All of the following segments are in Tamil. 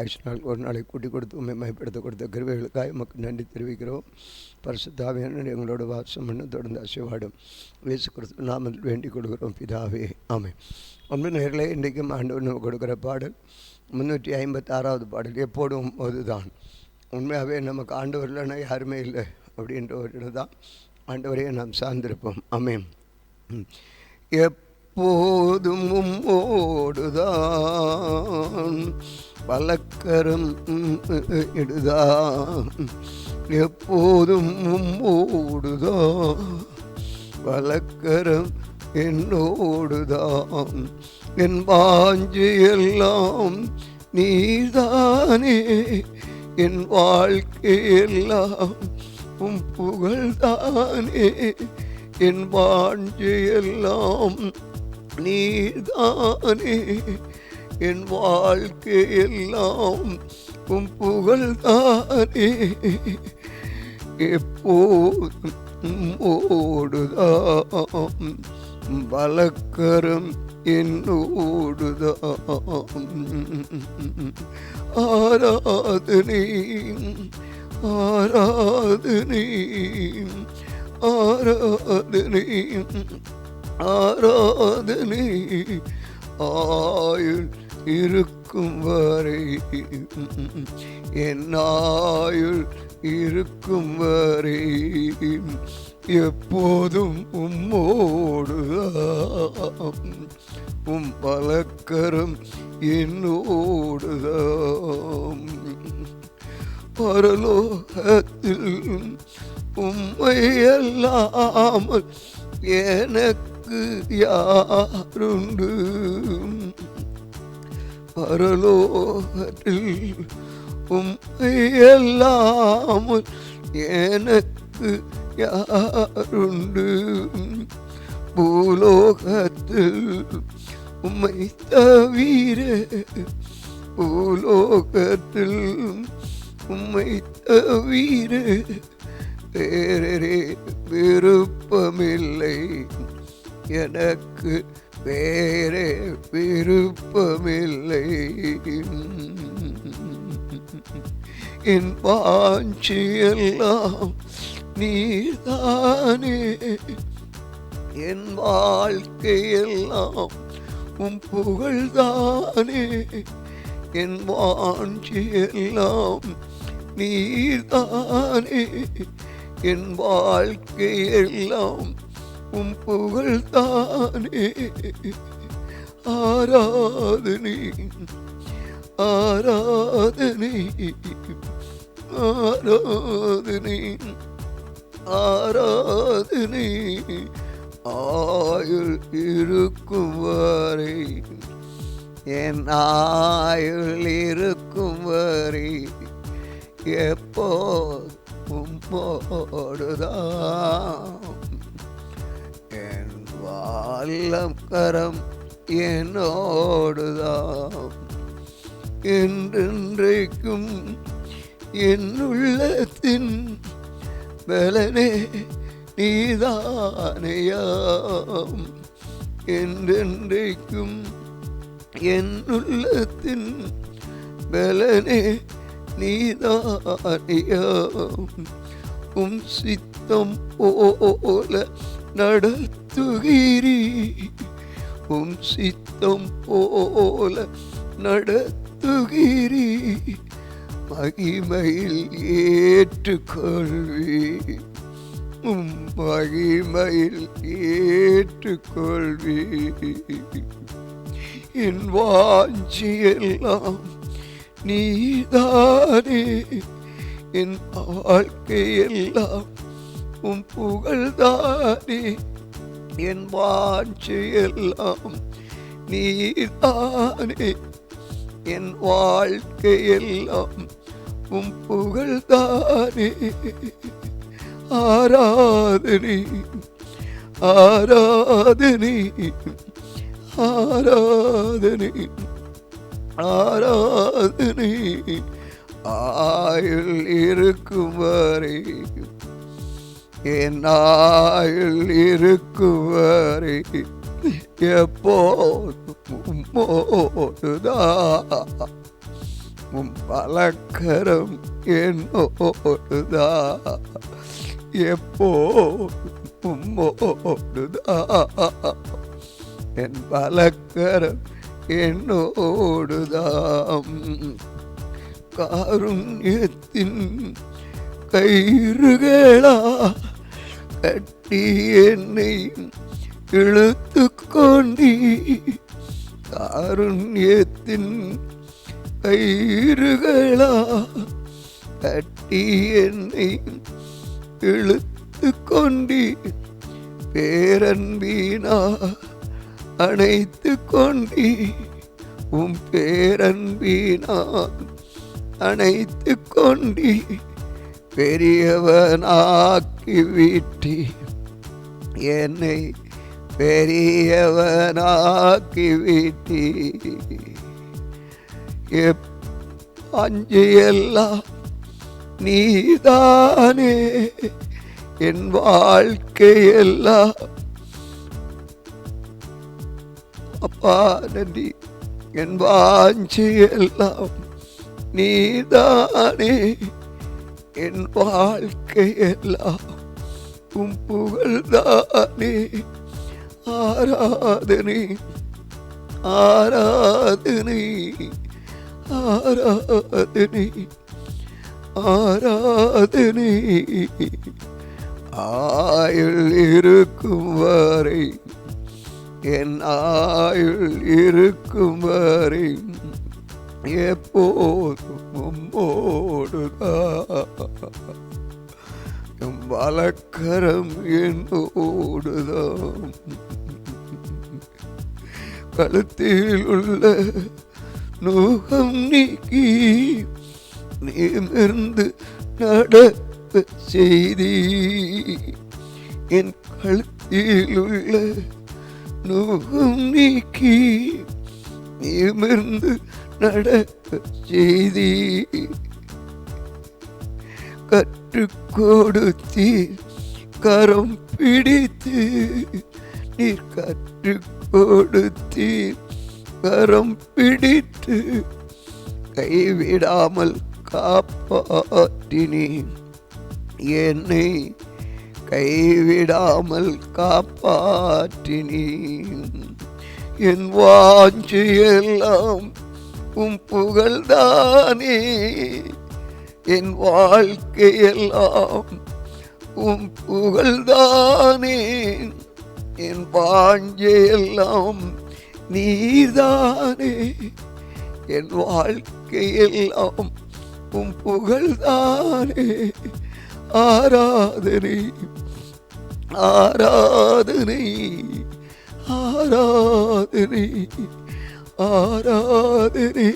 ஆயுஷ் நாள் ஒரு நாளை கூட்டி கொடுத்து உண்மை மைப்படுத்த கொடுத்த கிருபைகளுக்காக நமக்கு நன்றி தெரிவிக்கிறோம். பரிசுத்த ஆவியானவர் எங்களோட வாசம் பண்ண தொடர்ந்து ஆசீர்வாடும் இயேசு கிறிஸ்து நாமத்தில் வேண்டிக் கொடுக்கிறோம் பிதாவே, ஆமென். அன்பு நேயர்களே, இன்றைக்கும் ஆண்டவர் நமக்கு கொடுக்குற பாடல் 356வது பாடல், எப்போதும் அதுதான். உண்மையாகவே நமக்கு ஆண்டவர் இல்லைன்னா யாருமே இல்லை அப்படின்ற ஒரு இடம் தான். ஆண்டவரையே நாம் சார்ந்திருப்போம். ஆமென். எப்போதும் உம்மோடுதான் வலக்கரம் இடுதான், எப்போதும் உம்மோடுதான் வலக்கரம் என்னோடுதான், என் வாஞ்சை எல்லாம் நீதானே, என் வாழ்க்கை எல்லாம் உம் புகழ்தானே, என் வாஞ்சை எல்லாம் நீதானே, என் வாழ்க்கை எல்லாம் உம் புகழ்தானே, எப்போதும் ஓடுதாம் வலக்கரம் என்னோடுதாம். ஆராதனை ஆராதனை ஆராதனை ஆராதனை ஆயுள் இருக்கும் வரை, என் ஆயுள் இருக்கும் வரை எப்போதும் உம்மோடுதாம் உம் வலக்கரம் என்னோடுதாம். பரலோகத்தில் உம்மை அல்லாமல் எனக்கு யாருண்டு, பரலோகத்தில் உம்மை அல்லாமல் எனக்கு யாருண்டு, பூலோகத்தில் உம்மை தவிர, பூலோகத்தில் உம்மை தவிர வேறே விருப்பமில்லை எனக்கு, வேறே விருப்பமில்லை, என் வாஞ்சையெல்லாம் நீதானே, என் வாழ்க்கையெல்லாம் உம் புகழ்தானே, என் வாஞ்சையெல்லாம் நீதானே, என் வாழ்க்கையெல்லாம் உம் புகழ்தானே. ஆராதனை ஆராதனை ஆராதனை ஆராதனை ஆயுள் இருக்கும் வரை, என் ஆயுள் இருக்கும் வரை எப்போதும் உம்மோடுதான், என் வலம் கரம் என்னோடுதான், என்றென்றைக்கும் என் உள்ளத்தின் பலனே நீதானையாம், என்றென்றைக்கும் என் உள்ளத்தின் பலனே நீதானையாம், உம் சித்தம் போல நடத்துகிறீ, உம் சித்தம் போல நடத்துகிறீ, மகிமையில் ஏற்றுக்கொள்வி, உம் மகிமையில் ஏற்றுக்கொள்வி, என் வாஞ்சியெல்லாம் நீதானே, என் வாழ்க்கையெல்லாம் உம் புகழ்தானே, என் வாஞ்சையெல்லாம் நீதானே, என் வாழ்க்கையெல்லாம் உம் புகழ்தானே. ஆராதனை ஆராதனை ஆராதனை ஆராதனை ஆயுள் இருக்கும் வரை, என் ஆயுள் இருக்கும் வரை எப்போதும் உம்மோடுதான் உம் பலக்கரம் என்னோடுதா, எப்போ உம்மோடுதா. என் பலக்கரம் என்னோடுதாம். காருண்யத்தின் கயிறுகளா கட்டி என்னை இழுத்து கொண்டி, காருண்யத்தின் கயிறுகளா கட்டி என்னை இழுத்து கொண்டி, பேரன்பினா அணைத்து கொண்டி, உம் பேரன்பினான் அணைத்து கொண்டி, பெரியவனாக்கி விட்டி என்னை பெரியவனாக்கி விட்டி. அஞ்சையெல்லாம் நீதானே, என் வாழ்க்கையெல்லாம் அப்பா நன்றி. என் வாஞ்சையெல்லாம் நீதானே, என் வாழ்க்கையெல்லாம் உம் புகழ்தானே. ஆராதனை ஆராதனை ஆராதனை ஆராதனை. ஆயுள் இருக்கும் வரை, என் ஆயுள் இருக்கும் வரை, எப்போதும் உம்மோடுதான். எம் வலக்கரம் என்னோடுதான். கழுத்தில் உள்ள நூகம் நீக்கி நிமிர்ந்து நடக்க செய்தி, என் கழுத்தில் உள்ள நூகம் நீக்கி நிமிர்ந்து நடக்க செய்தி. கற்றுக் கொடுத்தீர் கரம் பிடித்து, நீர் கற்றுக் கொடுத்தீர் கரம் பிடித்து, கைவிடாமல் காப்பாற்றினீர் என்னை, கைவிடாமல் காப்பாற்றினீர். என் வாஞ்சையெல்லாம் உம் புகழ்தானே, என் வாழ்க்கையெல்லாம் உம் புகழ்தானே. என் வாஞ்சையெல்லாம் நீதானே, என் வாழ்க்கையெல்லாம் உம் புகழ்தானே. ஆராதனை ஆராதனை ஆராதனை ஆராதனை.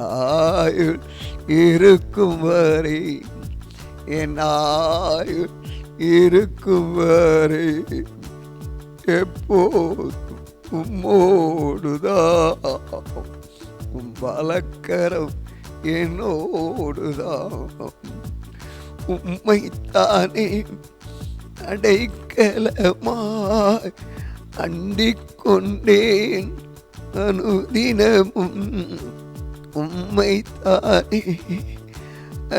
ஆயுள் இருக்கும் வரை, என் ஆயுள் இருக்கும் வரை, எப்போதும் உம்மோடுதான். உம் வலக்கரம் என்னோடுதான். உம்மைத்தானே அடைக்கலமாய் அண்டிக் கொண்டேன் அனுதினமும். உம்மைத்தானே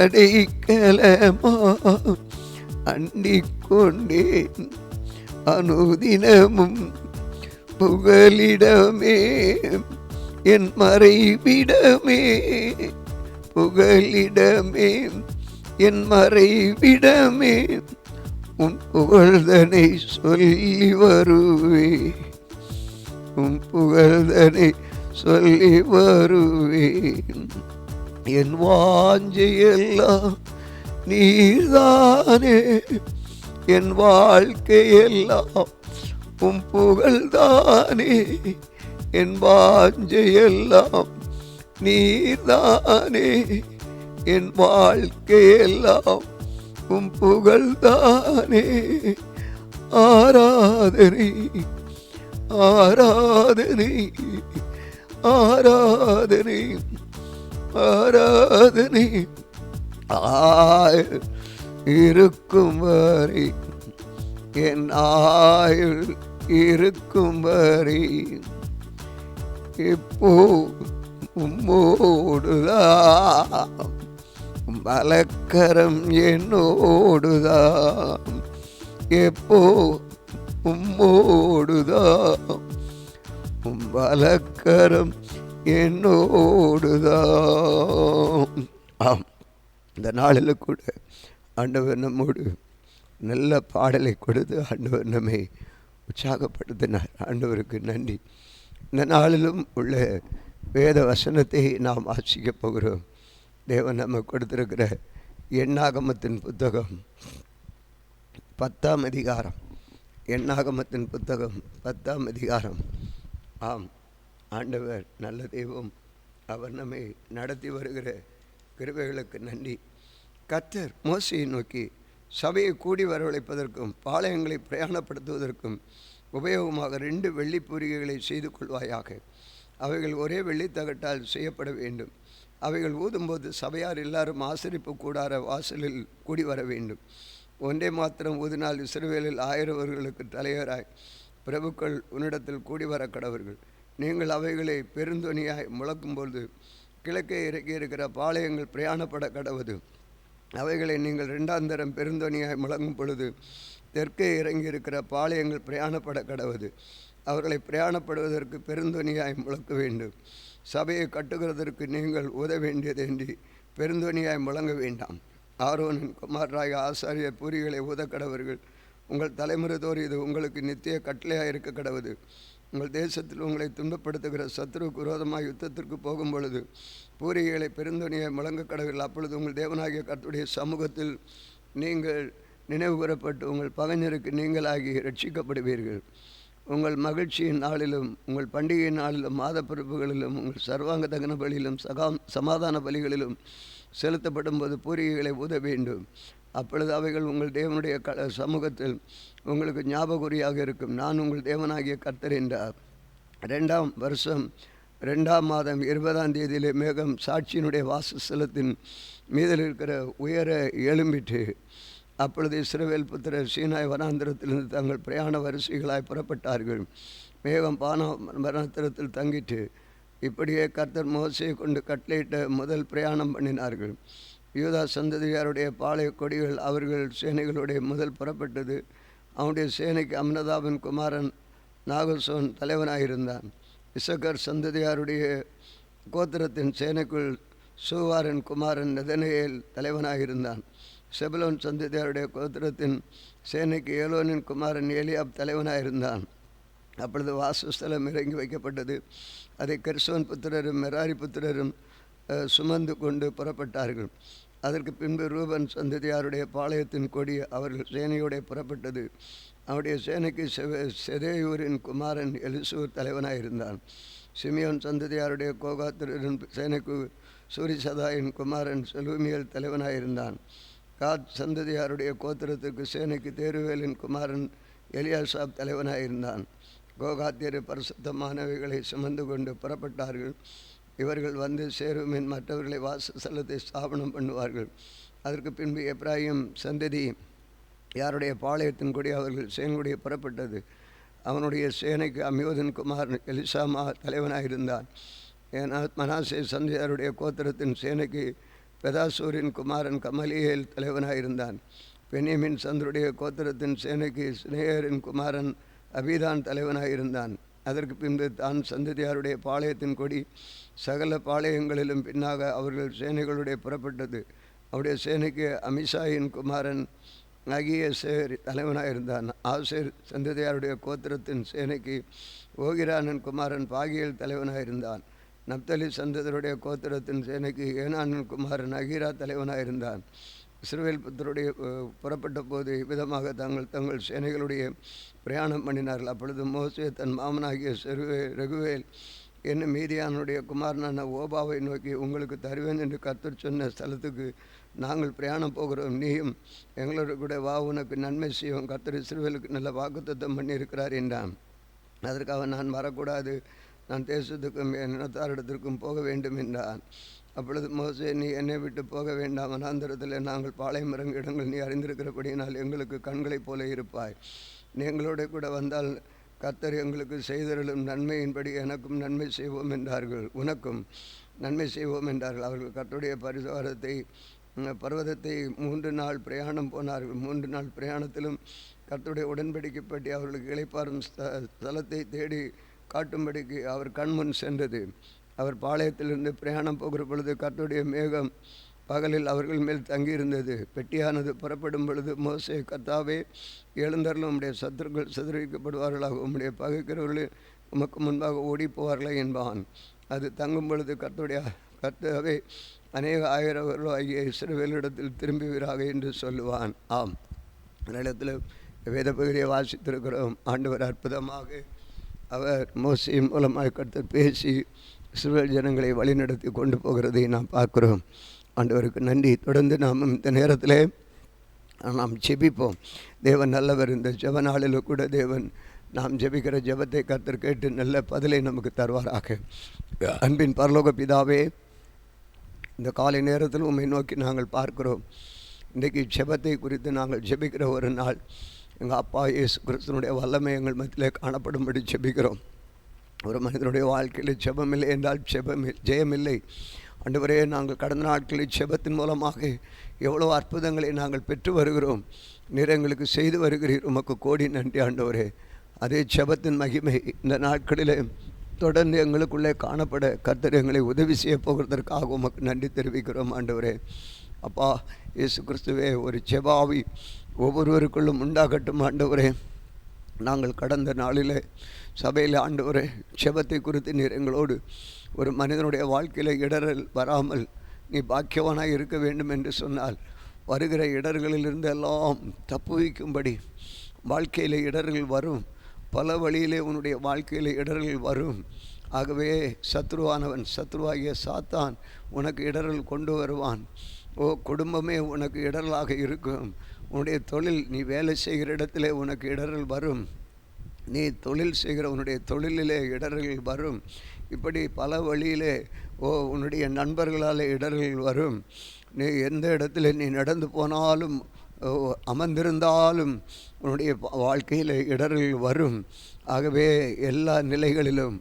அடைக்கலமாய் அண்டிக் கொண்டேன் அனுதினமும். புகலிடமே என் மறைவிடமே, புகலிடமே என் மறைவிடமே. உன் புகழ்தனை சொல்லி வருவே, உன் புகழ்தனை சொல்லி வருவேன். என் வாஞ்சையெல்லாம் நீர்தானே, என் வாழ்க்கையெல்லாம் உம் புகழ்தானே. என் வாஞ்சையெல்லாம் நீர்தானே, என் வாழ்க்கையெல்லாம் உம் புகழ்தானே. ஆராதனை ஆராதனை ஆராதனை ஆராதனை. ஆயுள் இருக்கும் வரை, என் ஆயுள் இருக்கும் வரை, எப்போ உம்மோடுதான், வலக்கரம் என்னோடுதான், எப்போ உம்மோடுதான், வலக்கரம் என்னோடுதான். ஆம், இந்த நாளில் கூட ஆண்டவர் நம்மோடு நல்ல பாடலை கொடுத்து ஆண்டவர் நம்மை உற்சாகப்படுத்தினார். ஆண்டவருக்கு நன்றி. இந்த நாளிலும் உள்ள வேத வசனத்தை நாம் வாசிக்கப் போகிறோம். தேவன் நம்ம கொடுத்திருக்கிற எண்ணாகமத்தின் புத்தகம் 10ஆம் அதிகாரம். எண்ணாகமத்தின் புத்தகம் 10ஆம் அதிகாரம். ஆம், ஆண்டவர் நல்ல தெய்வம். அவர் நம்மை நடத்தி வருகிற கிருபைகளுக்கு நன்றி. கர்த்தர் மோசேயை நோக்கி, சபையை கூடி வரவழைப்பதற்கும் பாளையங்களை பிரயாணப்படுத்துவதற்கும் உபயோகமாக 2 வெள்ளிப்பூரிகைகளை செய்து கொள்வாயாக. அவைகள் ஒரே வெள்ளித்தகட்டால் செய்யப்பட வேண்டும். அவைகள் ஊதும்போது சபையார் எல்லாரும் ஆசரிப்பு கூடார வாசலில் கூடி வர வேண்டும். ஒன்றே மாத்திரம் ஊதினால் இஸ்ரவேலில் 1000 தலைவராய் பிரபுக்கள் உன்னிடத்தில் கூடி வர கடவர்கள். நீங்கள் அவைகளை பெருந்தொனியாய் முழக்கும்போது கிழக்கே இறக்கி இருக்கிற பாளையங்கள் பிரயாணப்பட கடவது. அவைகளை நீங்கள் 2ஆம் தரம் பெருந்தொனியாய் முழங்கும் பொழுது தெற்கே இறங்கி இருக்கிற பாளையங்கள் பிரயாணப்பட கடவது. அவர்களை பிரயாணப்படுவதற்கு பெருந்தொனியாய் முழக்க வேண்டும். சபையை கட்டுகிறதற்கு நீங்கள் உத வேண்டியதேன்றி பெருந்தொனியாய் முழங்க வேண்டாம். ஆரோனின் குமாரராக ஆசாரியர் பூரிகளை ஊத கடவர்கள். உங்கள் தலைமுறைதோறு இது உங்களுக்கு நித்திய கட்டளையாக இருக்க கடவுது. உங்கள் தேசத்தில் உங்களை துன்பப்படுத்துகிற சத்ருவுக்கு விரோதமாக யுத்தத்திற்கு போகும் பொழுது பூரிகைகளை பெருந்தொனியை முழங்க கடவுள். அப்பொழுது உங்கள் தேவனாகிய கர்த்தருடைய சமூகத்தில் நீங்கள் நினைவு கூறப்பட்டு உங்கள் பகைஞருக்கு நீங்களாகி ரட்சிக்கப்படுவீர்கள். உங்கள் மகிழ்ச்சியின் நாளிலும் உங்கள் பண்டிகை நாளிலும் மாத பிறப்புகளிலும் உங்கள் சர்வாங்க தகன பலியிலும் சமாதான பலிகளிலும் செலுத்தப்படும் போது பூரிகைகளை ஊத வேண்டும். அப்பொழுது அவைகள் உங்கள் தேவனுடைய சமூகத்தில் உங்களுக்கு ஞாபகுறியாக இருக்கும். நான் உங்கள் தேவனாகிய கர்த்தர் என்றார். 2ஆம் வருஷம் 2ஆம் மாதம் 20ஆம் தேதியிலே மேகம் சாட்சியினுடைய வாசஸ்தலத்தின் மீதில் இருக்கிற உயர எழும்பிட்டு, அப்பொழுது இஸ்ரவேல் புத்திரர் சீனாய் வனாந்திரத்திலிருந்து தங்கள் பிரயாண வரிசைகளாய் புறப்பட்டார்கள். மேகம் வனாந்திரத்தில் தங்கிட்டு இப்படியே கர்த்தர் மோசேயை கொண்டு கட்டளையிட்ட முதல் பிரயாணம் பண்ணினார்கள். யூதா சந்ததியாருடைய பாளைய கொடிகள் அவர்கள் சேனைகளுடைய முதல் புறப்பட்டது. அவனுடைய சேனைக்கு அம்னதாபின் குமாரன் நாகசோன் தலைவனாயிருந்தான். இசக்கர் சந்ததியாருடைய கோத்திரத்தின் சேனைக்குள் சூவாரின் குமாரன் நெதனேல் தலைவனாயிருந்தான். செபுலோன் சந்ததியாருடைய கோத்திரத்தின் சேனைக்கு ஏலோனின் குமாரன் ஏலியாப் தலைவனாயிருந்தான். அப்பொழுது வாசஸ்தலம் இறங்கி வைக்கப்பட்டது. அதை கெர்சோன் புத்திரரும் மெராரி புத்திரரும் சுமந்து கொண்டு புறப்பட்டார்கள். அதற்கு பின்பு ரூபன் சந்ததியாருடைய பாளையத்தின் கொடி அவர்கள் சேனையோட புறப்பட்டது. அவருடைய சேனைக்கு செதேயூரின் குமாரன் எலிசூர் தலைவனாயிருந்தான். சிமியோன் சந்ததியாருடைய கோகாத்திரின் சேனைக்கு சூரிசதாயின் குமாரன் செலூமியல் தலைவனாயிருந்தான். காத் சந்ததியாருடைய கோத்திரத்துக்கு சேனைக்கு தேருவேலின் குமாரன் எலியாசாப் தலைவனாயிருந்தான். கோகாத்தியர் பரிசுத்தமானவைகளை சுமந்து கொண்டு புறப்பட்டார்கள். இவர்கள் வந்து சேருமின் மற்றவர்களை வாசஸ்தலத்தை ஸ்தாபனம் பண்ணுவார்கள். அதற்கு பின்பு எப்ராயிம் சந்ததி யாருடைய பாளையத்தின் கொடி அவர்கள் சேனையுடைய புறப்பட்டது. அவனுடைய சேனைக்கு அமியோதின் குமாரன் எலிசாமா தலைவனாயிருந்தான். மனாசே சந்ததியாருடைய கோத்திரத்தின் சேனைக்கு பெதாசூரின் குமாரன் கமலியேல் தலைவனாயிருந்தான். பென்யமின் சந்தருடைய கோத்திரத்தின் சேனைக்கு சினேயரின் குமாரன் அபிதான் தலைவனாயிருந்தான். அதற்கு பின்பு தான் சந்ததியாருடைய பாளையத்தின் கொடி சகல பாளையங்களிலும் பின்னாக அவர்கள் சேனைகளுடைய புறப்பட்டது. அவருடைய சேனைக்கு அமிசாயின் குமாரன் அகியசேர் தலைவனாயிருந்தான். ஆசேர் சந்ததியாருடைய கோத்திரத்தின் சேனைக்கு ஓகிரானின் குமாரன் பாகியல் தலைவனாயிருந்தான். நப்தலி சந்ததியருடைய கோத்திரத்தின் சேனைக்கு ஏனானின் குமாரன் அகீரா தலைவனாயிருந்தான். இஸ்ரவேல் புத்தருடைய புறப்பட்ட போது இவ்விதமாக தங்கள் சேனைகளுடைய பிரயாணம் பண்ணினார்கள். அப்பொழுது மோசே தன் மாமனாகிய ரகுவேல் என்னும் மீதியானுடைய குமாரனான ஓபாவை நோக்கி, உங்களுக்கு தருவேன் என்று கர்த்தர் சொன்ன ஸ்தலத்துக்கு நாங்கள் பிரயாணம் போகிறோம். நீயும் எங்களோட கூட வா, உனக்கு நன்மை செய்வோம். கர்த்தர் இஸ்ரவேலுக்கு நல்ல வாக்குத்தத்தம் பண்ணியிருக்கிறார் என்றான். அதற்காக நான் வரக்கூடாது, நான் தேசத்துக்கும் என் இனத்தாரிடத்திற்கும் போக வேண்டும் என்றான். அப்பொழுது மோசே, நீ என்னை விட்டு போக வேண்டாம். வனாந்திரத்தில் நாங்கள் பாளையம் இறங்கும் இடங்கள் நீ அறிந்திருக்கிறபடியினால் எங்களுக்கு கண்களைப் போல இருப்பாய். நீ எங்களோட கூட வந்தால் கர்த்தர் எங்களுக்கு செய்தருளும் நன்மையின்படி எனக்கும் நன்மை செய்வோம் என்றார்கள், உனக்கும் நன்மை செய்வோம் என்றார்கள். அவர்கள் கர்த்தருடைய பர்வதத்தை 3 நாள் பிரயாணம் போனார்கள். 3 நாள் பிரயாணத்திலும் கர்த்தருடைய உடன்படிக்கைப்பட்டி அவர்களுக்கு இளைப்பாறும் ஸ்தலத்தை தேடி காட்டும்படிக்கு அவர் கண்முன் சென்றது. அவர் பாளையத்திலிருந்து பிரயாணம் போகிற பொழுது கர்த்தருடைய மேகம் பகலில் அவர்கள் மேல் தங்கியிருந்தது. பெட்டியானது புறப்படும் பொழுது மோசே, கர்த்தாவே, எழுந்தருளும், உம்முடைய சத்துருக்கள் சிதறிக்கப்படுவார்களாக, உம்முடைய பகைக்கிறவர்கள் உமக்கு முன்பாக ஓடி போவார்களே என்பான். அது தங்கும் பொழுது கர்த்தாவே, அநேக ஆயிரவர்களோ ஆகிய இஸ்ரவேலிடத்தில் திரும்புவீராக என்று சொல்லுவான். ஆம், இடத்தில் வேத பகுதியை வாசித்திருக்கிறோம். ஆண்டவர் அற்புதமாக அவர் மோசையின் மூலமாக கர்த்தர் பேசி இஸ்ரவேல் ஜனங்களை வழிநடத்தி கொண்டு போகிறதை நாம் பார்க்கிறோம். ஆண்டவருக்கு நன்றி. தொடர்ந்து நாம் இந்த நேரத்தில் நாம் ஜெபிப்போம். தேவன் நல்லவர். இந்த ஜெப நாளில் கூட தேவன் நாம் ஜெபிக்கிற ஜெபத்தை கர்த்தர் கேட்டு நல்ல பதிலை நமக்கு தருவாராக. அன்பின் பரலோக பிதாவே, இந்த காலை நேரத்தில் உம்மை நோக்கி நாங்கள் பார்க்கிறோம். இன்றைக்கு ஜெபத்தை குறித்து நாங்கள் ஜெபிக்கிற ஒரு நாள். எங்கள் அப்பா இயேசு கிறிஸ்துவனுடைய வல்லமை எங்கள் மத்தியில் காணப்படும்படி ஜெபிக்கிறோம். ஒரு மனிதனுடைய வாழ்க்கையில் ஜெபமில்லை என்றால் ஜெயமில்லை. ஆண்டவரே, நாங்கள் கடந்த நாட்களில் ஜெபத்தின் மூலமாக எவ்வளோ அற்புதங்களை நாங்கள் பெற்று வருகிறோம். நீர் எங்களுக்கு செய்து வருகிறீர். உமக்கு கோடி நன்றி ஆண்டவரே. அதே ஜெபத்தின் மகிமை இந்த நாட்களில் தொடர்ந்து எங்களுக்குள்ளே காணப்பட கர்த்தர் எங்களை உதவி செய்ய போகிறதற்காக உமக்கு நன்றி தெரிவிக்கிறோம் ஆண்டவரே. அப்பா இயேசு கிறிஸ்துவே, ஒரு ஜெபாவி ஒவ்வொருவருக்குள்ளும் உண்டாகட்டும் ஆண்டவரே. நாங்கள் கடந்த நாளில் சபையில் ஆண்டவரே ஜெபத்தை குறித்து நீர் எங்களோடு ஒரு மனிதனுடைய வாழ்க்கையில் இடரல் வராமல் நீ பாக்கியவானாக இருக்க வேண்டும் என்று சொன்னால் வருகிற இடர்களிலிருந்து எல்லாம் தப்புவிக்கும்படி வாழ்க்கையில் இடர்கள் வரும். பல வழியிலே உன்னுடைய வாழ்க்கையில் இடர்கள் வரும். ஆகவே சத்ருவாகிய சாத்தான் உனக்கு இடரல் கொண்டு வருவான். குடும்பமே உனக்கு இடரலாக இருக்கும். உன்னுடைய தொழில், நீ வேலை செய்கிற இடத்துல உனக்கு இடரல் வரும். நீ தொழில் செய்கிற உன்னுடைய தொழிலிலே இடர்கள் வரும். இப்படி பல வழியிலே உன்னுடைய நண்பர்களால் இடர்கள் வரும். நீ எந்த இடத்துல நீ நடந்து போனாலும் அமர்ந்திருந்தாலும் உன்னுடைய வாழ்க்கையில் இடர்கள் வரும். ஆகவே எல்லா நிலைகளிலும்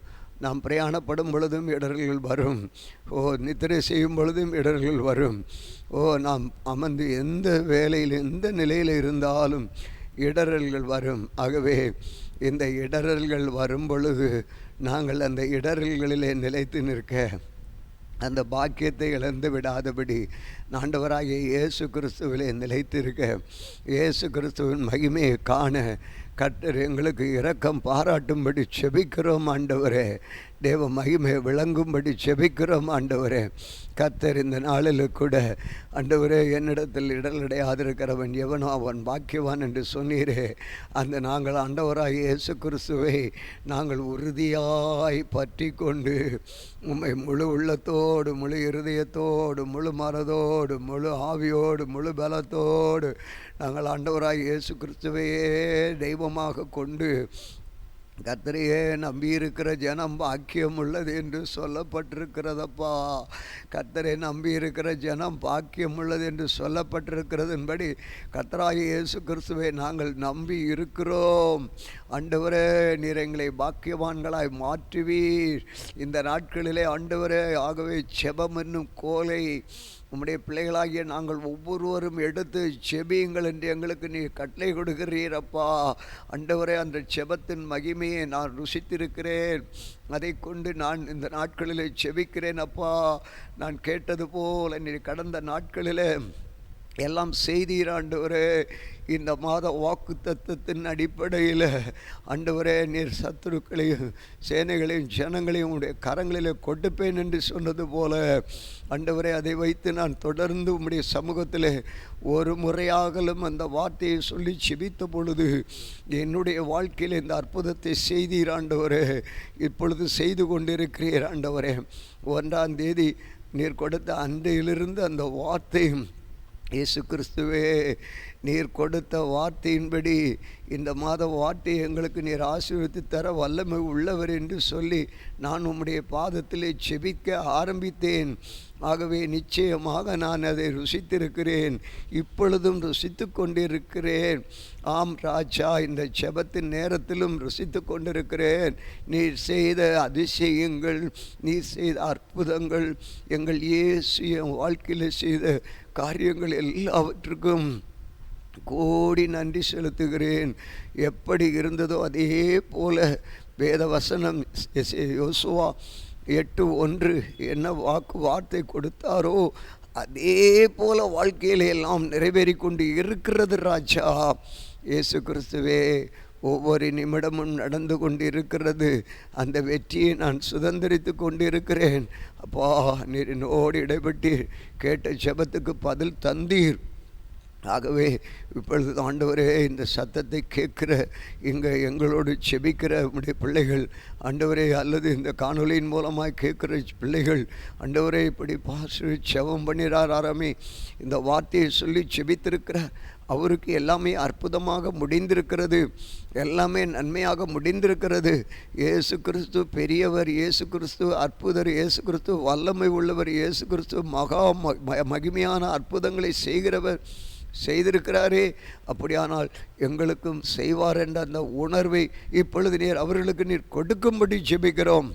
நாம் பிரயாணப்படும் பொழுதும் இடர்கள் வரும். நித்திரை செய்யும் பொழுதும் இடர்கள் வரும். நாம் அமர்ந்து எந்த வேலையில் எந்த நிலையில் இருந்தாலும் இடரல்கள் வரும். ஆகவே இந்த இடரல்கள் வரும் பொழுது நாங்கள் அந்த இடரல்களிலே நிலைத்து நிற்க, அந்த பாக்கியத்தை இழந்து விடாதபடி ஆண்டவராகிய இயேசு கிறிஸ்துவிலே நிலைத்திருக்க, இயேசு கிறிஸ்துவின் மகிமையை காண கர்த்தர் எங்களுக்கு இரக்கம் பாராட்டும்படி செபிக்கிறோம் ஆண்டவரே. தேவ மகிமை விளங்கும்படி செபிக்கிறோம் ஆண்டவரே. கர்த்தர் இந்த நாளில் கூட ஆண்டவரே, என்னிடத்தில் இடரடையாதிருக்கிறவன் எவனோ அவன் பாக்கியவான் என்று சொன்னீரே. அந்த நாங்கள் ஆண்டவராகிய இயேசு கிறிஸ்துவை நாங்கள் உறுதியாய் பற்றி கொண்டு உம்மை முழு உள்ளத்தோடு, முழு இருதயத்தோடு, முழு மனதோடு, முழு ஆவியோடு, முழு பலத்தோடு நாங்கள் ஆண்டவராகிய இயேசு கிறிஸ்துவையே தெய்வமாக கொண்டு கர்த்தரையே நம்பியிருக்கிற ஜனம் பாக்கியம் உள்ளது என்று சொல்லப்பட்டிருக்கிறதப்பா. கர்த்தரை நம்பியிருக்கிற ஜனம் பாக்கியம் உள்ளது என்று சொல்லப்பட்டிருக்கிறதன்படி கர்த்தராகிய இயேசு கிறிஸ்துவை நாங்கள் நம்பி இருக்கிறோம். ஆண்டவரே, நீர் எங்களை பாக்கியவான்களாய் மாற்றுவீர் இந்த நாட்களிலே ஆண்டவரே. ஆகவே ஜெபம் என்னும் கோலை உம்முடைய பிள்ளைகளாகிய நாங்கள் ஒவ்வொருவரும் எடுத்து செபியுங்கள் என்று எங்களுக்கு நீ கட்டளை கொடுக்கிறீரப்பா. ஆண்டவரே, அந்த செபத்தின் மகிமையை நான் ருசித்திருக்கிறேன். அதை கொண்டு நான் இந்த நாட்களிலே செபிக்கிறேன் அப்பா. நான் கேட்டது போல் நீ கடந்த நாட்களிலே எல்லாம் செய்தீர் ஆண்டவரே. இந்த மாத வாக்கு தத்தத்தின் அடிப்படையில் ஆண்டவரே, நீர் சத்துருக்களையும் சேனைகளையும் ஜனங்களையும் உடைய கரங்களில் கொடுப்பேன் என்று சொன்னது போல ஆண்டவரே, அதை வைத்து நான் தொடர்ந்து உம்முடைய சமூகத்தில் ஒரு முறையாகலும் அந்த வார்த்தையை சொல்லி செபித்த பொழுது என்னுடைய வாழ்க்கையில் இந்த அற்புதத்தை செய்தீர் ஆண்டவரே. இப்பொழுது செய்து கொண்டிருக்கிறீர் ஆண்டவரே. 1ஆம் தேதி நீர் கொடுத்த அன்றையிலிருந்து அந்த வார்த்தையும் இயேசு கிறிஸ்துவே, நீர் கொடுத்த வார்த்தையின்படி இந்த மாத வார்த்தை எங்களுக்கு நீர் ஆசீர்வதித்து தர வல்லமை உள்ளவர் என்று சொல்லி நான் உம்முடைய பாதத்திலே செபிக்க ஆரம்பித்தேன். ஆகவே நிச்சயமாக நான் அதை ருசித்திருக்கிறேன், இப்பொழுதும் ருசித்து கொண்டிருக்கிறேன். ஆம் ராஜா, இந்த ஜெபத்தின் நேரத்திலும் ருசித்து கொண்டிருக்கிறேன். நீர் செய்த அதிசயங்கள், நீர் செய்த அற்புதங்கள், எங்கள் இயேசு என் வாழ்க்கையில் செய்த காரியங்கள் எல்லாவற்றுக்கும் கோடி நன்றி செலுத்துகிறேன். எப்படி இருந்ததோ அதே போல வேத வசனம் யோசுவா 8:1 என்ன வார்த்தை கொடுத்தாரோ அதே போல வாழ்க்கையில எல்லாம் நிறைவேறி கொண்டு இருக்கிறது ராஜா. இயேசு கிறிஸ்துவே, ஒவ்வொரு நிமிடமும் நடந்து கொண்டு இருக்கிறது. அந்த வெற்றியை நான் சுதந்திரித்து கொண்டு இருக்கிறேன். அப்பா, நீர் என்னோடு இடைப்பட்டு கேட்ட ஜெபத்துக்கு பதில் தந்தீர். ஆகவே இப்பொழுது ஆண்டவரே, இந்த சத்தத்தை கேட்கிற இங்கே எங்களோடு செபிக்கிற உடைய பிள்ளைகள் ஆண்டவரே, அல்லது இந்த காணொலியின் மூலமாக கேட்குற பிள்ளைகள் ஆண்டவரே, இப்படி பாசு செபம் பண்ணிறார் ஆராமே, இந்த வார்த்தையை சொல்லி செபித்திருக்கிறார். அவருக்கு எல்லாமே அற்புதமாக முடிந்திருக்கிறது, எல்லாமே நன்மையாக முடிந்திருக்கிறது. இயேசு கிறிஸ்து பெரியவர், இயேசு கிறிஸ்து அற்புதர், இயேசு கிறிஸ்து வல்லமை உள்ளவர், இயேசு கிறிஸ்து மகிமையான அற்புதங்களை செய்திருக்கிறாரே. அப்படியானால் எங்களுக்கும் செய்வார் என்ற அந்த உணர்வை இப்பொழுது நீர் அவர்களுக்கு நீர் கொடுக்கும்படி ஜெபிக்கிறோம்.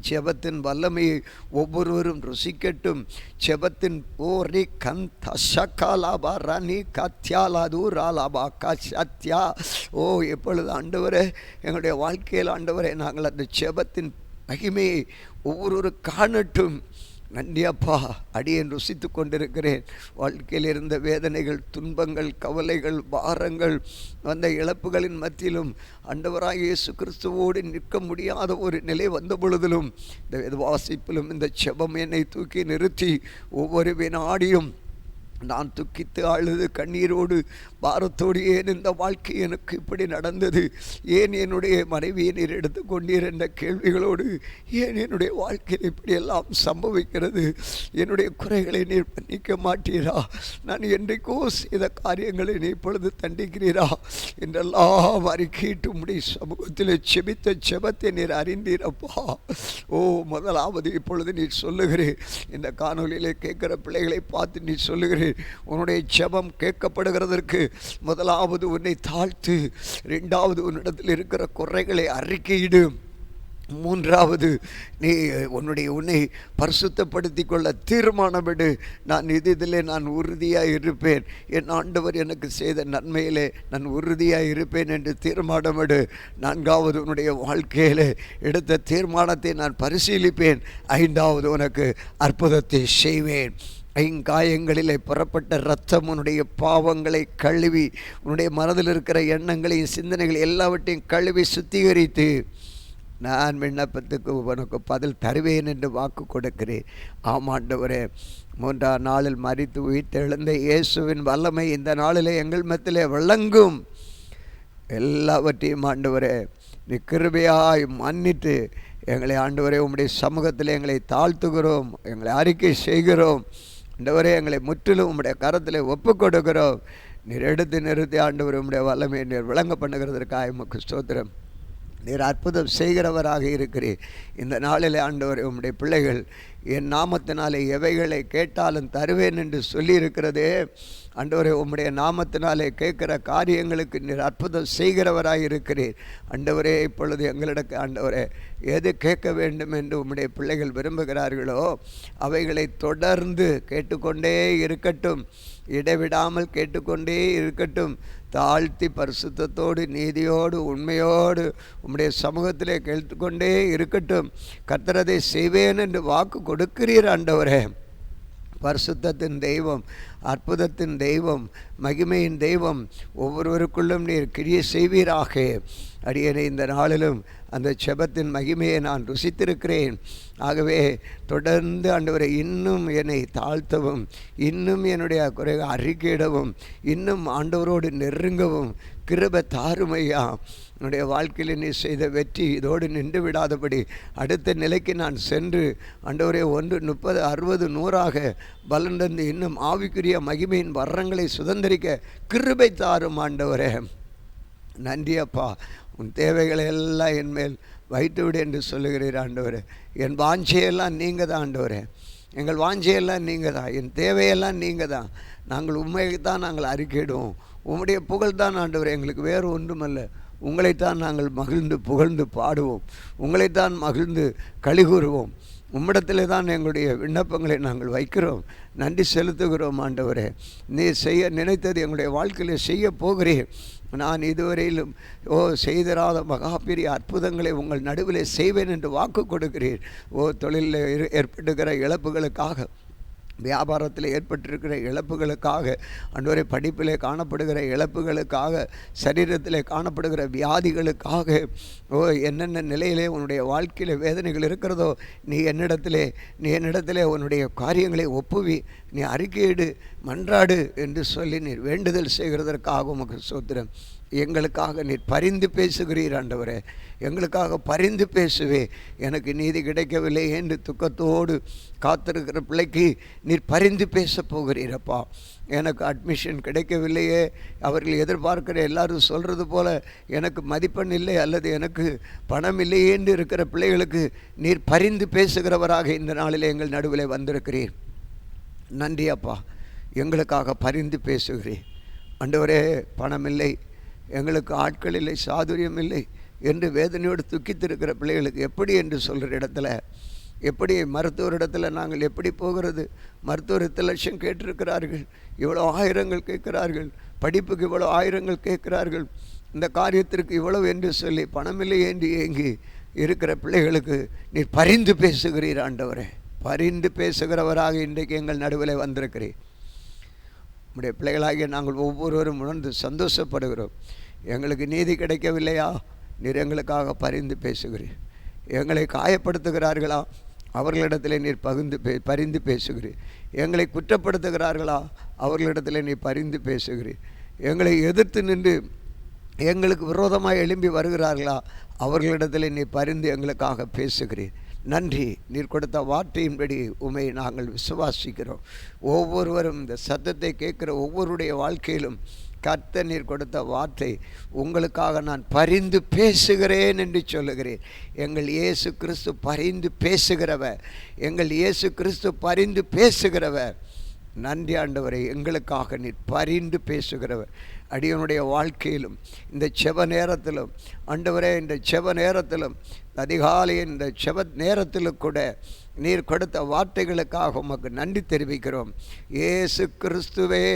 ஜெபத்தின் வல்லமையை ஒவ்வொருவரும் ருசிக்கட்டும். ஜெபத்தின் ஓரி கந்தா ராணி கத்தியாலாது ராலாபா கத்யா. ஓ, எப்பொழுது ஆண்டவரே, எங்களுடைய வாழ்க்கையில் ஆண்டவரே, நாங்கள் அந்த ஜெபத்தின் மகிமையை ஒவ்வொருவரும் காணட்டும். நன்றி அப்பா, அடியேன் ருசித்து கொண்டிருக்கிறேன். வாழ்க்கையில் இருந்த வேதனைகள், துன்பங்கள், கவலைகள், பாரங்கள், வந்த இழப்புகளின் மத்தியிலும் ஆண்டவராக இயேசு கிறிஸ்துவோடு நிற்க முடியாத ஒரு நிலை வந்த பொழுதிலும் இந்த வாசிப்பிலும் இந்த ஜெபம் என்னை தூக்கி நிறுத்தி ஒவ்வொரு வினாடியும் நான் துக்கித்து அழுது கண்ணீரோடு பாரத்தோடு, ஏன் இந்த வாழ்க்கை எனக்கு இப்படி நடந்தது, ஏன் என்னுடைய மனைவியை நீர் எடுத்துக்கொண்டீர் என்ற கேள்விகளோடு, ஏன் என்னுடைய வாழ்க்கையில் இப்படியெல்லாம் சம்பவிக்கிறது, என்னுடைய குறைகளை நீர் மன்னிக்க மாட்டீரா, நான் என்றைக்கோ செய்த காரியங்களை நீ இப்பொழுது தண்டிக்கிறீரா என்றெல்லாம் அறிக்கையிட்டு உம்முடைய சமூகத்தில் செபித்த செபத்தை நீர் அறிந்தீரப்பா. ஓ, முதலாவது இப்பொழுது நீர் சொல்லுகிறேன், இந்த காணொலியிலே கேட்கிற பிள்ளைகளை பார்த்து நீ சொல்லுகிறேன், உன்னுடைய ஜெபம் கேட்கப்படுகிறதற்கு முதலாவது உன்னை தாழ்த்து, இரண்டாவது உன்னிடத்தில் இருக்கிற குறைகளை அறிக்கையிடு, மூன்றாவது நீ உன்னை பரிசுத்தப்படுத்தி கொள்ள தீர்மானமிடு. நான் இதிலே நான் உறுதியாக இருப்பேன், என் ஆண்டவர் எனக்கு செய்த நன்மையிலே நான் உறுதியாக இருப்பேன் என்று தீர்மானமிடு. நான்காவது, உன்னுடைய வாழ்க்கையில் எடுத்த தீர்மானத்தை நான் பரிசீலிப்பேன். ஐந்தாவது, உனக்கு அற்புதத்தை செய்வேன். ஐங்காயங்களிலே புறப்பட்ட இரத்தம் உன்னுடைய பாவங்களை கழுவி, உன்னுடைய மனதில் இருக்கிற எண்ணங்களையும் சிந்தனைகள் எல்லாவற்றையும் கழுவி சுத்திகரித்து, நான் விண்ணப்பத்துக்கு உனக்கு பதில் தருவேன் என்று வாக்கு கொடுக்கிறேன். ஆமாண்டவரே, மூன்றாம் நாளில் மரித்து உயிர்த்தெழுந்த இயேசுவின் வல்லமை இந்த நாளிலே எங்கள் மத்தியிலே விளங்கும். எல்லாவற்றையும் ஆண்டவரே நீ கிருபையாய் மன்னித்து எங்களை ஆண்டவரே உம்முடைய சமூகத்தில் எங்களை தாழ்த்துகிறோம், எங்களை அறிக்கை செய்கிறோம். ஆண்டவரே, எங்களை முற்றிலும் உம்முடைய கரத்தில் ஒப்பு கொடுக்கிறோம். நீர் எடுத்து நிறுத்தி ஆண்டவர் உம்முடைய வல்லமையை நீர் விளங்க பண்ணுகிறதற்காக உமக்கு ஸ்தோத்திரம். நீர் அற்புதம் செய்கிறவராக இருக்கிறீர். இந்த நாளில் ஆண்டவரே, உம்முடைய பிள்ளைகள் என் நாமத்தினாலே எவைகளை கேட்டாலும் தருவேன் என்று சொல்லியிருக்கிறதே. ஆண்டவரே, உம்முடைய நாமத்தினாலே கேட்குற காரியங்களுக்கு நீர் அற்புதம் செய்கிறவராக இருக்கிறீர். ஆண்டவரே, இப்பொழுது எங்களுக்கு ஆண்டவரே எது கேட்க வேண்டும் என்று உம்முடைய பிள்ளைகள் விரும்புகிறார்களோ அவைகளை தொடர்ந்து கேட்டுக்கொண்டே இருக்கட்டும், இடைவிடாமல் கேட்டுக்கொண்டே இருக்கட்டும். தாழ்த்தி பரிசுத்தத்தோடு நீதியோடு உண்மையோடு உம்முடைய சமூகத்திலே கேட்டுக்கொண்டே இருக்கட்டும். கர்த்தரதை செய்வேன் என்று வாக்கு கொடுக்கிறீர் ஆண்டவரே. பரிசுத்தத்தின் தெய்வம், அற்புதத்தின் தெய்வம், மகிமையின் தெய்வம் ஒவ்வொருவருக்குள்ளும் நீர் கிரியை செய்வீராக. அடியேனை இந்த நாளிலும் அந்த செபத்தின் மகிமையை நான் ருசித்திருக்கிறேன். ஆகவே தொடர்ந்து ஆண்டவரை இன்னும் என்னை தாழ்த்தவும், இன்னும் என்னுடைய குறைவை அறிக்கையிடவும், இன்னும் ஆண்டவரோடு நெருங்கவும் கிருபை தாருமையா. என்னுடைய வாழ்க்கையில் நீ செய்த வெற்றி இதோடு நின்று விடாதபடி அடுத்த நிலைக்கு நான் சென்று ஆண்டவரே 1, 30, 60, 100 பலன் தந்து இன்னும் ஆவிக்குரிய ஆவிக்குரிய மகிமையின் வரங்களை சுதந்திரிக்க கிருபை தாரும் ஆண்டவரே. நன்றி அப்பா. உன் தேவைகளை எல்லாம் என் மேல் வைத்து விடு என்று சொல்லுகிறீர் ஆண்டவரே. என் வாஞ்சையெல்லாம் நீங்கள் தான் ஆண்டவரே. எங்கள் வாஞ்சையெல்லாம் நீங்கள் தான், என் தேவையெல்லாம் நீங்கள் தான். நாங்கள் உண்மையைத்தான் நாங்கள் அறிக்கையிடுவோம். உம்முடைய புகழ் தான் ஆண்டவரே, எங்களுக்கு வேறு ஒன்றுமல்ல. உங்களைத்தான் நாங்கள் மகிழ்ந்து புகழ்ந்து பாடுவோம், உங்களைத்தான் மகிழ்ந்து களிகூறுவோம். உம்மிடத்திலே தான் எங்களுடைய விண்ணப்பங்களை நாங்கள் வைக்கிறோம், நன்றி செலுத்துகிறோம் ஆண்டவரே. நீ செய்ய நினைத்தது எங்களுடைய வாழ்க்கையில் செய்ய போகிறேன். நான் இதுவரையிலும் செய்திராத மகாபெரிய அற்புதங்களை உங்கள் நடுவிலே செய்வேன் என்று வாக்கு கொடுக்கிறீர். தொழிலில் ஏற்பட்டுகிற இழப்புகளுக்காக, வியாபாரத்தில் ஏற்பட்டிருக்கிற இழப்புகளுக்காக, ஆண்டவரே படிப்பிலே காணப்படுகிற இழப்புகளுக்காக, சரீரத்தில் காணப்படுகிற வியாதிகளுக்காக, என்னென்ன நிலையிலே உன்னுடைய வாழ்க்கையில் வேதனைகள் இருக்கிறதோ நீ என்னிடத்திலே உன்னுடைய காரியங்களை ஒப்புவி, நீ அறிக்கையிடு, மன்றாடு என்று சொல்லி நீர் வேண்டுதல் செய்கிறதற்காக உமக்கு ஸ்தோத்திரம். எங்களுக்காக நீர் பரிந்து பேசுகிறீர் ஆண்டவரே. எங்களுக்காக பரிந்து பேசுவே. எனக்கு நீதி கிடைக்கவில்லை என்று துக்கத்தோடு காத்திருக்கிற பிள்ளைக்கு நீர் பரிந்து பேச போகிறீரப்பா. எனக்கு அட்மிஷன் கிடைக்கவில்லையே, அவர்கள் எதிர்பார்க்கிற எல்லாரும் சொல்கிறது போல் எனக்கு மதிப்பெண் இல்லை அல்லது எனக்கு பணம் இல்லையே என்று இருக்கிற பிள்ளைகளுக்கு நீர் பரிந்து பேசுகிறவராக இந்த நாளில் எங்கள் நடுவில் வந்திருக்கிறீர். நன்றி அப்பா. எங்களுக்காக பரிந்து பேசுகிறேன் ஆண்டவரே. பணம் இல்லை, எங்களுக்கு ஆட்கள் இல்லை, சாதுரியம் இல்லை என்று வேதனையோடு துக்கித்திருக்கிற பிள்ளைகளுக்கு எப்படி என்று சொல்கிற இடத்துல, எப்படி மருத்துவரிடத்தில் நாங்கள் எப்படி போகிறது? மருத்துவர் 8 லட்சம் கேட்டிருக்கிறார்கள், இவ்வளோ ஆயிரங்கள் கேட்கிறார்கள், படிப்புக்கு இவ்வளோ ஆயிரங்கள் கேட்கிறார்கள், இந்த காரியத்திற்கு இவ்வளவு என்று சொல்லி பணமில்லை என்று ஏங்கி இருக்கிற பிள்ளைகளுக்கு நீர் பரிந்து பேசுகிறீர் ஆண்டவரே. பரிந்து பேசுகிறவராக இன்றைக்கு எங்கள் நடுவில் வந்திருக்கிறேன். நம்முடைய பிள்ளைகளாகிய நாங்கள் ஒவ்வொருவரும் உணர்ந்து சந்தோஷப்படுகிறோம். எங்களுக்கு நீதி கிடைக்கவில்லையா? நீர் எங்களுக்காக பரிந்து பேசுகிறீர். எங்களை காயப்படுத்துகிறார்களா? அவர்களிடத்தில் நீர் பரிந்து பேசுகிறீர். எங்களை குற்றப்படுத்துகிறார்களா? அவர்களிடத்தில் நீர் பரிந்து பேசுகிறீர். எங்களை எதிர்த்து நின்று எங்களுக்கு விரோதமாக எழும்பி வருகிறார்களா? அவர்களிடத்தில் நீர் பரிந்து எங்களுக்காக பேசுகிறீர். நன்றி. நீர் கொடுத்த வார்த்தையின்படி உம்மை நாங்கள் விசுவாசிக்கிறோம். ஒவ்வொருவரும் இந்த சத்தத்தை கேட்குற ஒவ்வொருடைய வாழ்க்கையிலும் கர்த்தர் நீர் கொடுத்த வார்த்தை, உங்களுக்காக நான் பரிந்து பேசுகிறேன் என்று சொல்லுகிறேன். எங்கள் இயேசு கிறிஸ்து பரிந்து பேசுகிறவர், எங்கள் இயேசு கிறிஸ்து பரிந்து பேசுகிறவர். நன்றி ஆண்டவரை, எங்களுக்காக நீர் பரிந்து பேசுகிறவர். அடியனுடைய வாழ்க்கையிலும் இந்த செப நேரத்திலும் ஆண்டவரே, இந்த செப நேரத்திலும் அதிகாலையின் இந்த செப நேரத்திலும் கூட நீர் கொடுத்த வார்த்தைகளுக்காக உமக்கு நன்றி தெரிவிக்கிறோம். இயேசு கிறிஸ்துவே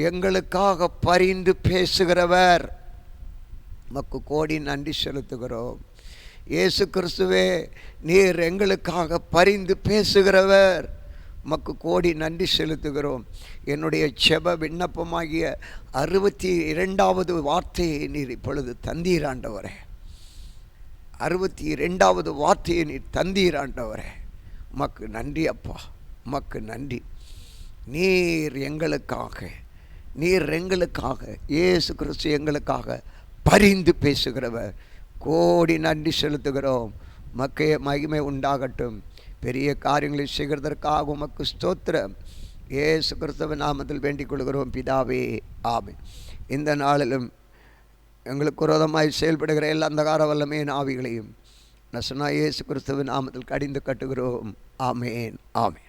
எங்களுக்காக பரிந்து பேசுகிறவர், உமக்கு கோடி நன்றி செலுத்துகிறோம். இயேசு கிறிஸ்துவே நீர் எங்களுக்காக பரிந்து பேசுகிறவர், உமக்கு கோடி நன்றி செலுத்துகிறோம். என்னுடைய செப விண்ணப்பமாகிய 62வது வார்த்தையை நீர் இப்பொழுது தந்தீராண்டவரே. 62வது வார்த்தையை நீர் தந்தீராண்டவரே. உமக்கு நன்றி அப்பா, உமக்கு நன்றி. நீர் எங்களுக்காக இயேசு கிறிஸ்து எங்களுக்காக பரிந்து பேசுகிறவர். கோடி நன்றி செலுத்துகிறோம். மக்கே மகிமை உண்டாகட்டும். பெரிய காரியங்களை செய்கிறதற்காக உமக்கு ஸ்தோத்திரம். இயேசு கிறிஸ்துவின் நாமத்தில் வேண்டிக் கொள்கிறோம் பிதாவே, ஆமென். இந்த நாளிலும் எங்களுக்கு விரோதமாய் செயல்படுகிற எல்லா அந்தகார வல்லமையின் ஆவிகளையும் நசனா இயேசு கிறிஸ்துவின் நாமத்தில் கடிந்து கட்டுகிறோம். ஆமென், ஆமென்.